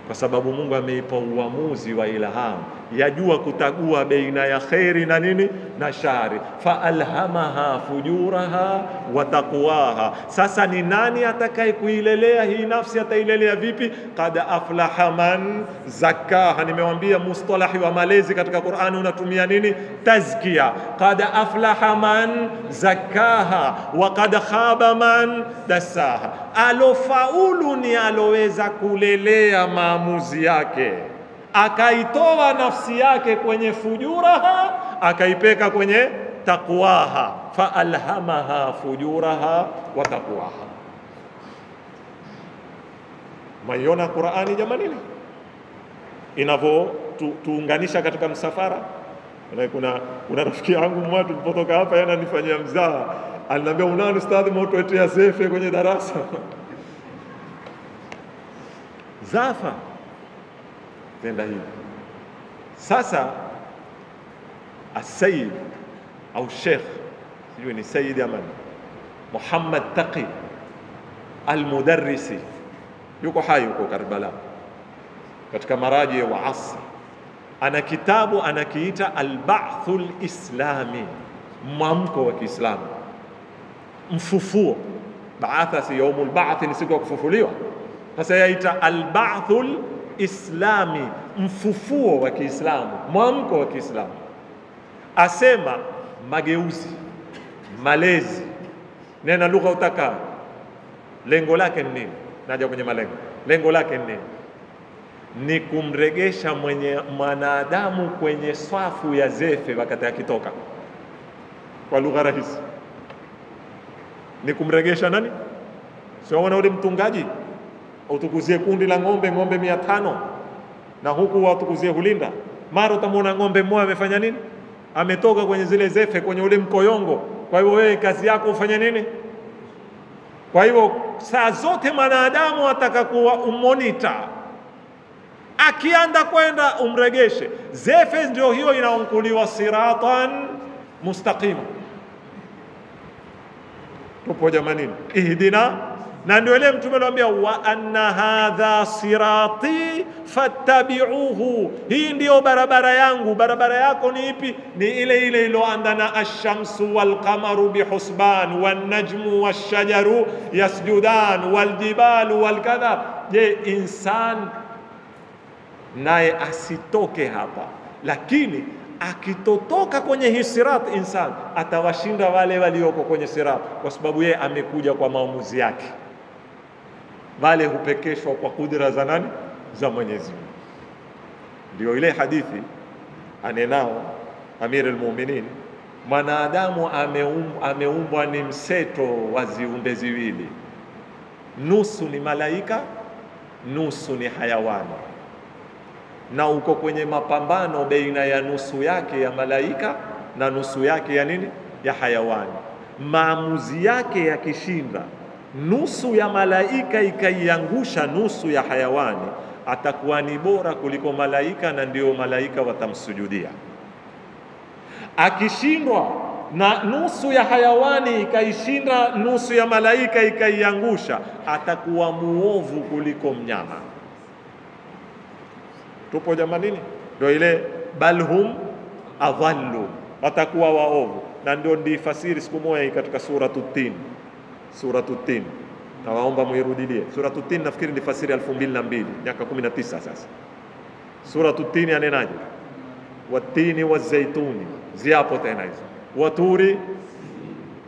kwa sababu Mungu ameipa uamuzi wa ilham, yajua kutagua baina ya khairi na nini na shari. Fa alhamaha fujuraha wa taqwaha. Sasa ni nani atakaye kuilelea hii nafsi? Atailelea vipi? Qad aflaha man zakkaha. Nimewambia mustalahi wa malezi katika Qur'ani unatumia nini? Tazkia. Qad aflaha man zakkaha wa qad khaba man dassaha. Alofaulu ni aloweza kulelea maamuzi yake, akaitoa nafsi yake kwenye fujuraha, akaipeka kwenye taqwaha. Fa alhamaha fujuraha wa taqwaha. Maiona Qur'ani jamani inavyo tuunganisha katika msafara. Kuna rafiki yangu mmoja tulipotoka hapa, yana nifanyia mzaha, aliniambia unani ustadhi mtuetea zefe kwenye darasa zafa tenda hivi. Sasa As-Sayyid au Sheikh, sijui ni Sayyid Aman Muhammad Taqi Al-Mudarrisi, yuko hai huko Karbala katika maraji wa asr. Ana kitabu anakiita Al-Ba'thul Islami, mwamko wa Kiislamu, mfufuo. Baatha si yaumul ba'th, ni siku ya kufufuliwa. Sasa yaita Al-Ba'thul Islami, mfufuo wa Kiislamu, mwamko wa Kiislamu. Asema mageuzi, malezi, nena lugha utaka, lengo lake ni nini? Naja kwenye malengo. Lengo lake ni nini? Ni kumregesha mwanadamu kwenye swafu ya zefe wakati akitoka. Kwa lugha rahisi ni kumregesha nani? Sio wana ule mtungaji utukuzie kundi la ng'ombe 500 na huku watukuzie hulinda, mara utamwona ng'ombe mmoja amefanya nini? Ametoka kwenye zile zefe, kwenye ule mkoyongo. Kwa hivyo wewe kazi yako ufanye nini? Kwa hivyo saa zote mwanadamu atakakuwa umonita, akianda kwenda umregeshe. Zefe ndio hiyo inaonkuliwa siratan mustaqim. Tupo jamanini, ihdina. Na ndio ile mtume aliwaambia wa anna hadha sirati fattabi'uhu, hii ndio barabara yangu. Barabara yako ni ipi? Ni ile ile iliyoandana ash-shamsu wal-qamaru bihusban wan-najmu wash-shajaru yasjudan wal-jibalu wal-kadha. Je, insan naye asitoke hapa, lakini akitotoka kwenye hii sirat, insan atawashinda wale walioko kwenye sirat, kwa sababu yeye amekuja kwa maamuzi yake. Wale hupekeshwa kwa kudra za nani? Za Mwenyezi Mungu. Ndio ile hadithi anenao Amir al-Mu'minin, mwanadamu ameumbwa ni mseto wa ziumbe ziwili, nusu ni malaika, nusu ni hayawani, na uko kwenye mapambano baina ya nusu yake ya malaika na nusu yake ya nini? Ya hayawani. Maamuzi yake yakishinda, nusu ya malaika ikaiangusha nusu ya hayawani, atakuwa ni bora kuliko malaika, na ndio malaika watamsujudia. Akishindwa na nusu ya hayawani ikaishinda nusu ya malaika ikaiangusha, atakuwa muovu kuliko mnyama. Tupo jamanini? Ndio ile balhum adhallu, watakuwa waovu. Na ndio ndifasiri siku moja katika Suratul Tin. Nawaomba muirudilie. Suratul Tin nafikiri ndifasiri 2002, miaka 19 sasa. Suratul Tin yanenaje? Watini wazaituni, ziapo tena hizo. Waturi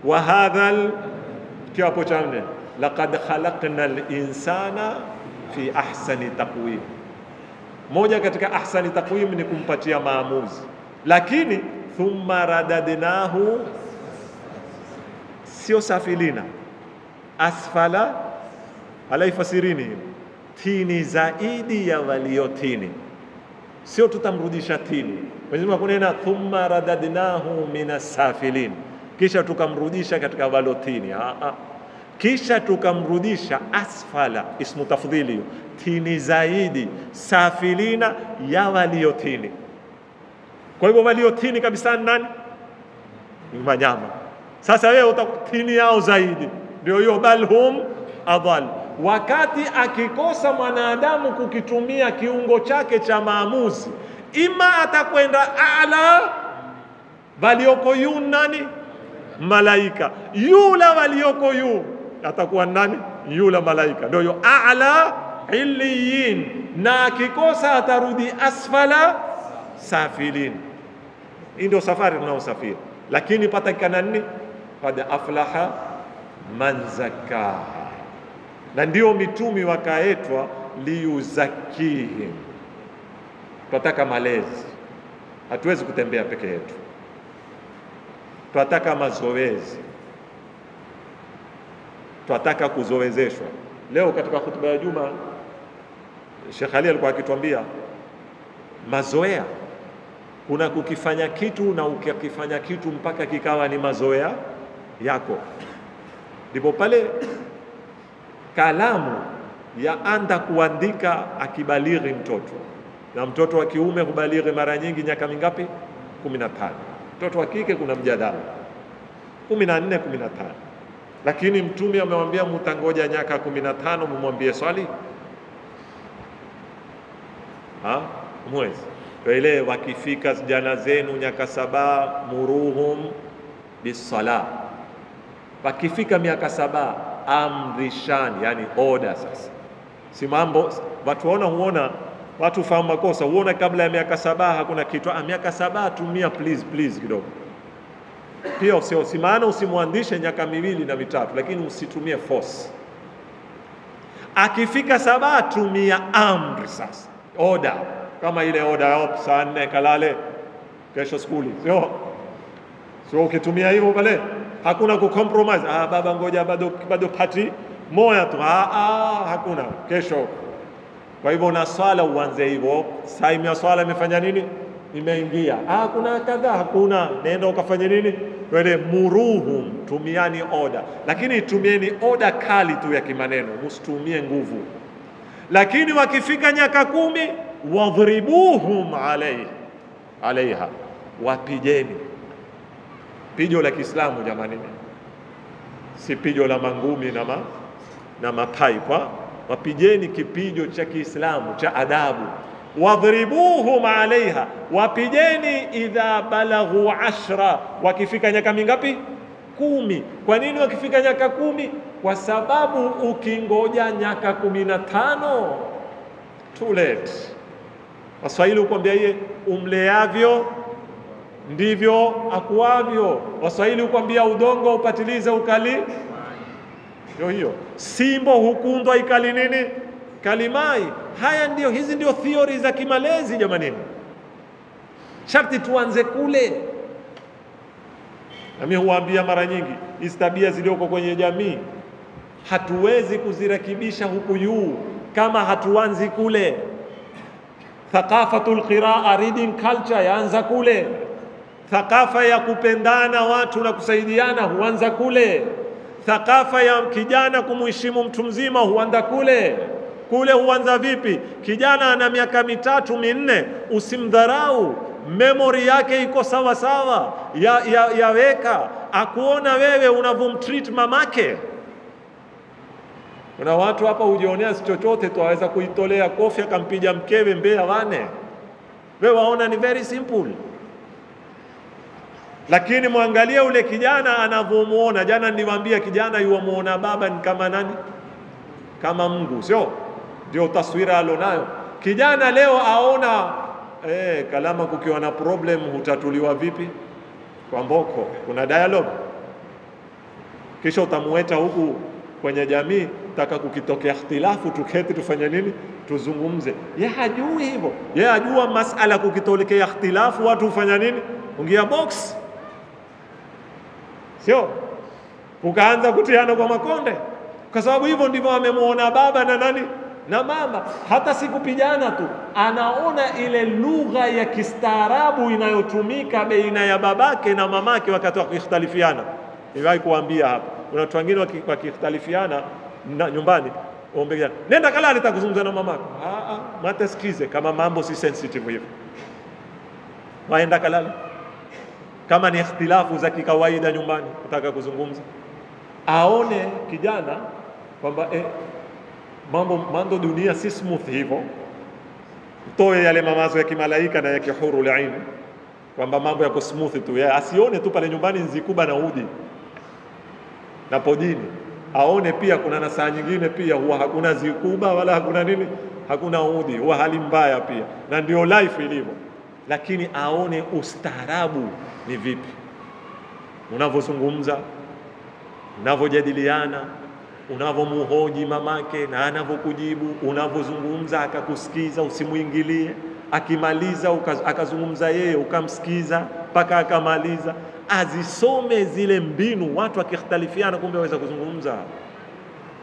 wa hadhal kiapo cha nne, laqad khalaqnal insana fi ahsani taqwim. Moja katika ahsani taqwim ni kumpatia maamuzi, lakini thumma radadnahu, sio safilina, asfala alaifasirini, tini zaidi ya waliotini, sio tutamrudisha tini. Mwenyezi Mungu kunena thumma radadnahu minas safilin, kisha tukamrudisha katika walotini. Kisha tukamrudisha asfala, ismu tafdhili, tini zaidi, safilina ya waliotini. Kwa hivyo waliotini kabisa nani? Wanyama. Sasa wewe utatini yao zaidi, ndio hiyo balhum adhal. Wakati akikosa mwanadamu kukitumia kiungo chake cha maamuzi, ima atakwenda ala, walioko yu nani? Malaika. Yula walioko yu atakuwa nani? Yula malaika, ndio hiyo ala illiyin. Na akikosa atarudi asfala safilin. Hii ndio safari tunaosafiri. Lakini patakana nini? Qad aflaha man zakkaha. Na ndio mitumi wakaetwa liyuzakihim. Tunataka malezi, hatuwezi kutembea peke yetu. Tunataka mazoezi, tunataka kuzoezeshwa. Leo katika hutuba ya Juma Sheikh Ali alikuwa akituambia mazoea, kuna kukifanya kitu na ukifanya kitu mpaka kikawa ni mazoea yako, ndipo pale kalamu yaanda kuandika akibalighi mtoto. Na mtoto wa kiume hubalighi mara nyingi miaka mingapi? 15. Mtoto wa kike kuna mjadala 14, 15. Lakini Mtume amemwambia mtangoja miaka 15 mumwambie swali. Mwezi. Kwa ile wakifika jana zenu miaka 7 muruhum bisala. Wakifika miaka 7 amrishani, yani order. Sasa si mambo watu huona watu fahamu makosa, huona kabla ya miaka 7 hakuna kitu. Miaka 7 tumia please kidogo. Pia si maana usimwandishe miaka 2 na 3, lakini usitumie force. Akifika 7 tumia amri sasa, order. Kama ile order ya saa 4 kalale, kesho skuli. Sio ukitumia hivyo pale hakuna kucompromise. Baba ngoja bado pati moja tu. Hakuna kesho. Kwa hivyo na swala uanze hivyo. Time ya swala imefanya nini? Imeingia. Kuna kadhaa, hakuna. Nenda ukafanya nini? Wale muruhum, tumiani order. Lakini tumieni order kali tu ya kimaneno, msitumie nguvu. Lakini wakifika miaka 10 wadhribuhum alaiha, wapijeni. Pijo la Kiislamu jamani, si pijo la mangumi na mapai. Kwa wapijeni kipijo cha Kiislamu cha adabu. Wadhribuhum alaiha, wapijeni idha balaghu 10, wakifika miaka mingapi? 10. Kwa nini wakifika miaka 10? Kwa sababu ukingoja miaka 15 too late. Waswahili hukwambia yeye umleavyo ndivyo akuavyo. Waswahili hukwambia udongo upatilize ukali. Hiyo simbo hukundwa ikali nini? Kalimai. Hizi ndio theory za kimalezi jamani. Sharti tuanze kule. Nami huambia mara nyingi, hizi tabia zilioko kwenye jamii hatuwezi kuzirekebisha huku juu kama hatuanzi kule. Thaqafatul qiraa, reading culture yaanza kule. Thaqafa ya kupendana watu na kusaidiana huanza kule. Thaqafa ya kijana kumheshimu mtu mzima huanza kule. Kule huanza vipi? Kijana ana miaka 3, 4, usimdharau. Memory yake iko sawa sawa, yaweka akuona wewe unavomtreat mamake. Kuna watu hapa hujionea si chochote tu, aweza kuitolea kofi akampiga mkewe Mbeya 4. Wewe waona ni very simple. Lakini muangalie ule kijana anavyomuona. Jana niliwaambia kijana yuamuona baba ni kama nani? Kama Mungu, sio? Ndio taswira alonayo kijana leo. Aona kalama kukiwa na problem hutatuliwa vipi? Kwa mboko, kuna dialogue. Kisha utamueta huku kwenye jamii, taka kukitokea ikhtilafu, tuketi tufanye nini? Tuzungumze. Ye hajui hivyo. Ye ajua masala kukitokea ikhtilafu watu hufanya nini? Ungia box, sio? Ukaanza kutiana kwa makonde, kwa sababu hivyo ndivyo amemuona baba na nani na mama. Hata sikupigana tu, anaona ile lugha ya kistaarabu inayotumika baina ya babake na mamake wakati wa kukhtalifiana. Niwahi kuambia hapa, kuna watu wengine wakikhtalifiana nyumbani, ombe nenda kalale takuzungumza na mamako. Matasikize kama mambo si sensitive hivyo, waenda kalale. Kama ni ikhtilafu za kikawaida nyumbani, utaka kuzungumza, aone kijana kwamba mambo dunia si smooth hivyo. Toe yale mawazo ya kimalaika na ya kihuru laini kwamba mambo yako smooth tu. Asione tu pale nyumbani nzikuba na udi na podini. Aone pia kuna na saa nyingine pia huwa hakuna zikuba wala hakuna nini, hakuna udi, huwa hali mbaya pia, na ndio life ilivyo. Lakini aone ustaarabu ni vipi unavyozungumza, unavyojadiliana, unavyomuhoji mamake na anavyokujibu, unavyozungumza akakusikiza, usimuingilie. Akimaliza akazungumza yeye ukamsikiza mpaka akamaliza. Azisome zile mbinu. Watu wakikhtalifiana, kumbe waweza kuzungumza,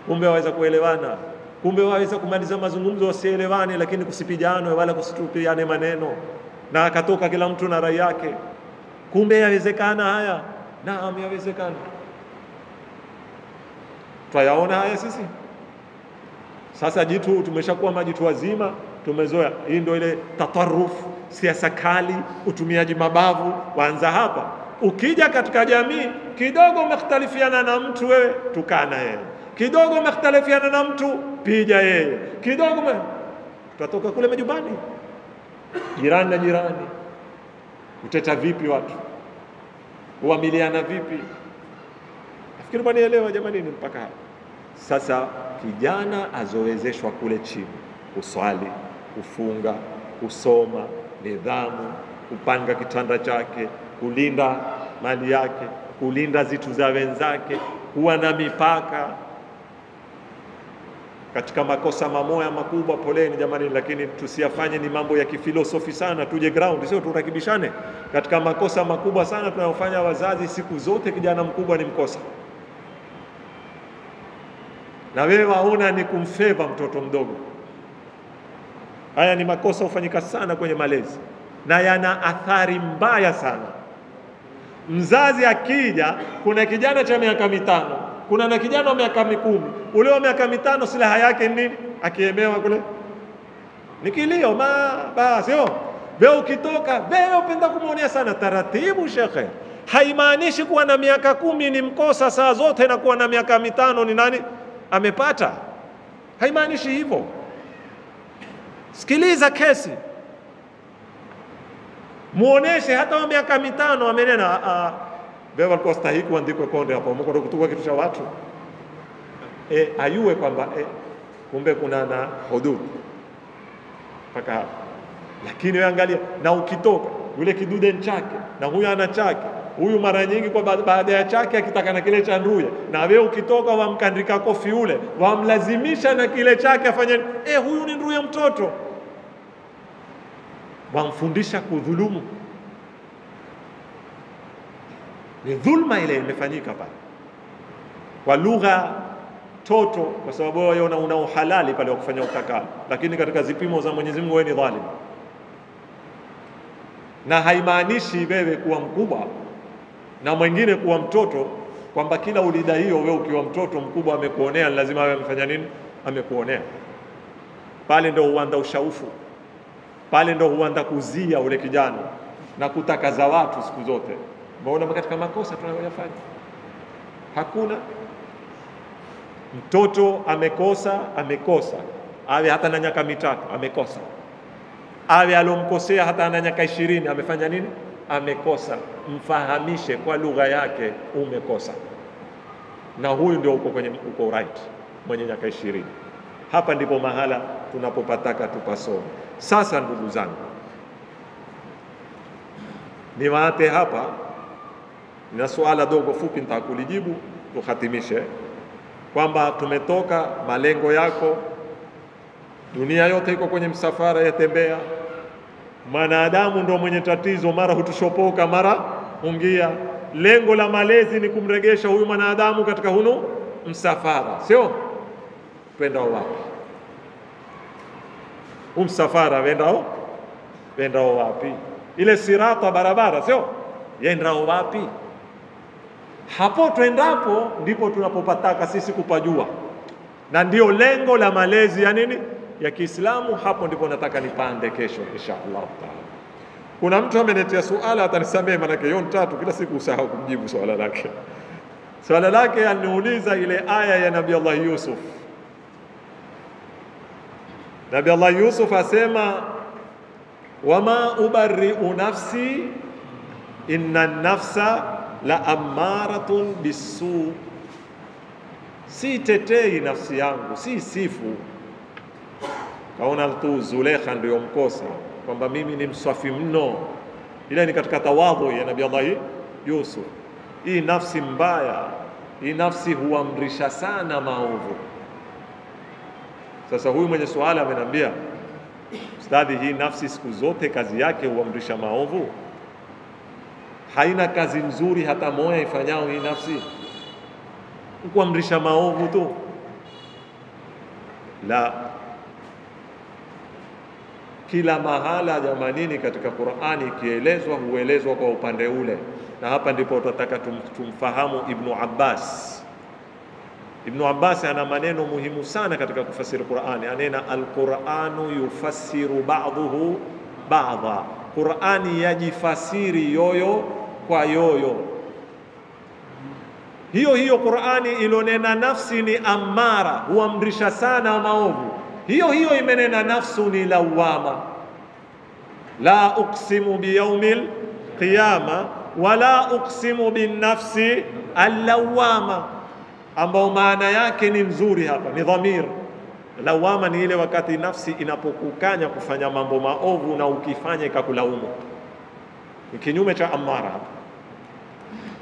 kumbe waweza kuelewana, kumbe waweza kumaliza mazungumzo wasielewane, lakini kusipijanwe wala kusitupiane maneno, na akatoka kila mtu na rai yake. Kumbe yawezekana haya. Naam, yawezekana. Twayaona haya sisi sasa. Jitu tumeshakuwa majitu wazima, tumezoea. Hii ndio ile tatarruf, siasa kali, utumiaji mabavu, waanza hapa. Ukija katika jamii kidogo umekhtalifiana na mtu, wewe tukana yeye. Kidogo umekhtalifiana na mtu, pija yeye. Kidogo tutatoka kule majumbani, jirani na jirani, uteta vipi watu, uamiliana vipi? Nafikiri mwanielewa jamani, ni mpaka hapa. Sasa kijana azowezeshwa kule chini, kuswali, kufunga, kusoma, nidhamu, kupanga kitanda chake, kulinda mali yake, kulinda zitu za wenzake, kuwa na mipaka. Katika makosa mamoya makubwa, poleni jamani, lakini tusiyafanye ni mambo ya kifilosofi sana, tuje ground, sio turakibishane. Katika makosa makubwa sana tunayofanya wazazi siku zote, kijana mkubwa ni mkosa, na wewe waona ni kumfeva mtoto mdogo. Haya ni makosa hufanyika sana kwenye malezi na yana athari mbaya sana. Mzazi akija, kuna kijana cha miaka 5, kuna na kijana wa miaka 10. Ule wa miaka 5 silaha yake nini? Akiemewa kule ni kilio basi. Wewe ukitoka, wewe upenda kumuonea sana. Taratibu shekhe, haimaanishi kuwa na miaka 10 ni mkosa saa zote, na kuwa na miaka 5 ni nani amepata. Haimaanishi hivyo. Sikiliza kesi, muoneshe hata wa miaka 5 amenena wewe walikuwa stahili kuandikwe konde hapo, mko kutoka kitu cha watu. Ayue kwamba kumbe kuna na hudud mpaka hapo. Lakini wewe angalia, na ukitoka yule kidude chake na huyu ana chake, huyu mara nyingi kwa baada ya chake akitaka na kile cha nduye, na wewe ukitoka wamkandika kofi ule, wamlazimisha na kile chake afanye huyu ni nduye mtoto, wamfundisha kudhulumu. Ni dhulma ile imefanyika pale kwa lugha toto, kwa sababu wewe una uhalali pale wa kufanya utakalo, lakini katika zipimo za Mwenyezi Mungu wewe ni dhalim. Na haimaanishi wewe kuwa mkubwa na mwingine kuwa mtoto, kwamba kila ulida hiyo wewe ukiwa mtoto mkubwa amekuonea lazima awe amefanya nini, amekuonea. Pale ndio huanza ushaufu, pale ndio huanza kuzia ule kijana na kutakaza watu siku zote. Mbona katika makosa tunayoyafanya hakuna mtoto amekosa, awe hata na miaka 3 amekosa, awe alomkosea hata na miaka 20 amefanya nini, amekosa, mfahamishe kwa lugha yake umekosa. Na huyu ndio uko right, mwenye miaka 20. Hapa ndipo mahala tunapopataka tupasome. Sasa ndugu zangu, niwaate hapa na suala dogo fupi nitakulijibu, tuhatimishe kwamba tumetoka malengo yako. Dunia yote iko kwenye msafara yatembea. Mwanadamu ndo mwenye tatizo, mara hutushopoka mara hungia. Lengo la malezi ni kumregesha huyu mwanadamu katika hunu msafara, sio kwenda wapi? Msafara wenda wapi? Ile sirata barabara, sio yenda wapi? Hapo tuendapo ndipo tunapopataka sisi kupajua, na ndio lengo la malezi ya nini, ya Kiislamu. Hapo ndipo nataka nipande kesho inshallah taala. Kuna mtu ameniletea suala, atanisamee maana yake yon tatu kila siku usahau kumjibu swala lake. Swala lake aliniuliza ile aya ya Nabii Allah Yusuf. Nabii Allah Yusuf asema, wama ubarri'u nafsi inna nafsa la ammaratun bisu. Si tetei nafsi yangu, si sifu. Kaona tu Zulekha ndio mkosa kwamba mimi ni mswafi mno. Ile ni katika tawadhu ya Nabii Allah Yusuf. Hii nafsi mbaya, hii nafsi huamrisha sana maovu. Sasa huyu mwenye swala amenambia, ustadhi, hii nafsi siku zote kazi yake huamrisha maovu? Haina kazi nzuri hata moja ifanyao hii nafsi? Kuamrisha maovu tu? La. Kila mahala jamanini katika Qur'ani ikielezwa huelezwa kwa upande ule, na hapa ndipo tutataka tumfahamu Ibn Abbas. Ibn Abbas ana maneno muhimu sana katika kufasiri Qur'ani. Anena al-Qur'anu yufassiru ba'dahu ba'dha. Qur'ani yajifasiri yoyo kwa yoyo. Hiyo Qur'ani ilonena nafsi ni amara, huamrisha sana maovu. Hiyo imenena nafsu ni lawama. La uqsimu biyaumil qiyama wala uqsimu bin nafsi allawama, ambao maana yake ni nzuri hapa, ni dhamir. Lawama ni ile wakati nafsi inapokukanya kufanya mambo maovu na ukifanya ikakulaumu, ni kinyume cha amara.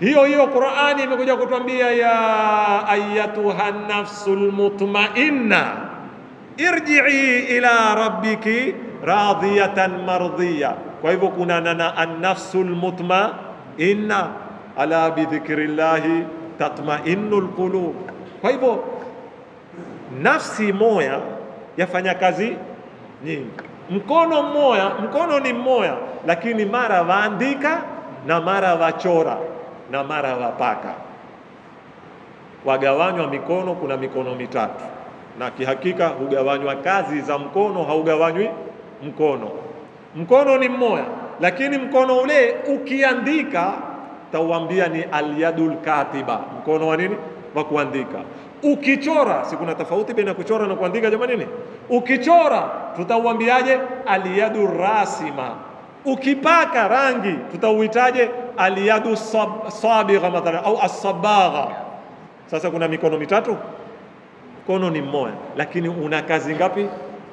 Hiyo Qur'ani imekuja kutuambia, ya ayyatuha nafsul mutmainna irji'i ila rabbiki radiyatan mardhiya. Kwa hivyo kuna nana an-nafsul mutmainna, ala bi dhikrillahi tatma'innul qulub. Kwa hivyo nafsi moya yafanya kazi nyingi. Mkono ni mmoja, lakini mara waandika na mara wachora na mara wapaka. Wagawanywa mikono, kuna mikono mitatu, na kihakika hugawanywa kazi za mkono, haugawanywi mkono. Mkono ni mmoja, lakini mkono ule ukiandika tauambia ni al-yadul katiba, mkono wa nini, wa kuandika. Ukichora, si kuna tofauti baina kuchora na kuandika jamanini? Ukichora tutauambiaje? Al-yadur rasima. Ukipaka rangi tutauitaje? Al-yadu sabigha mathalan, au as-sabagha. Sasa kuna mikono mitatu, mkono ni mmoja, lakini una kazi ngapi?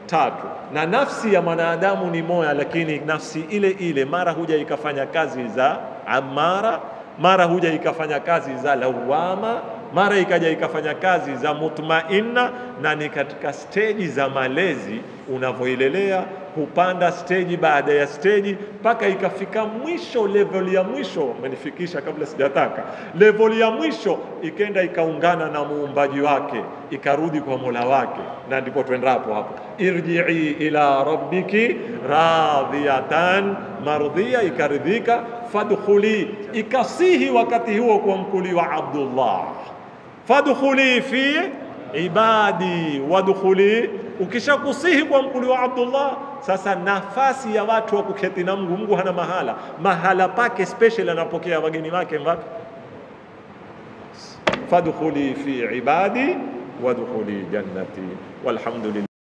Tatu. Na nafsi ya mwanadamu ni moja, lakini nafsi ile mara huja ikafanya kazi za amara, mara huja ikafanya kazi za lawama, mara ikaja ikafanya kazi za mutmainna. Na ni katika stage za malezi unavoilelea, hupanda stage baada ya stage mpaka ikafika mwisho, level ya mwisho. Umenifikisha kabla sijataka. Level ya mwisho ikenda ikaungana na muumbaji wake, ikarudi kwa Mola wake, na ndipo tuendapo hapo, irji'i ila rabbiki radiyatan mardhiya, ikaridhika. Fadkhuli, ikasihi wakati huo kwa mkuli wa Abdullah, fadkhuli fi ibadi wadkhuli. Ukishakusihi kwa mkuli wa Abdullah, sasa nafasi ya watu wa kuketi na Mungu hana mahala pake special, anapokea wageni wake wapi? Fadkhuli fi ibadi wadkhuli jannati. Walhamdulillah.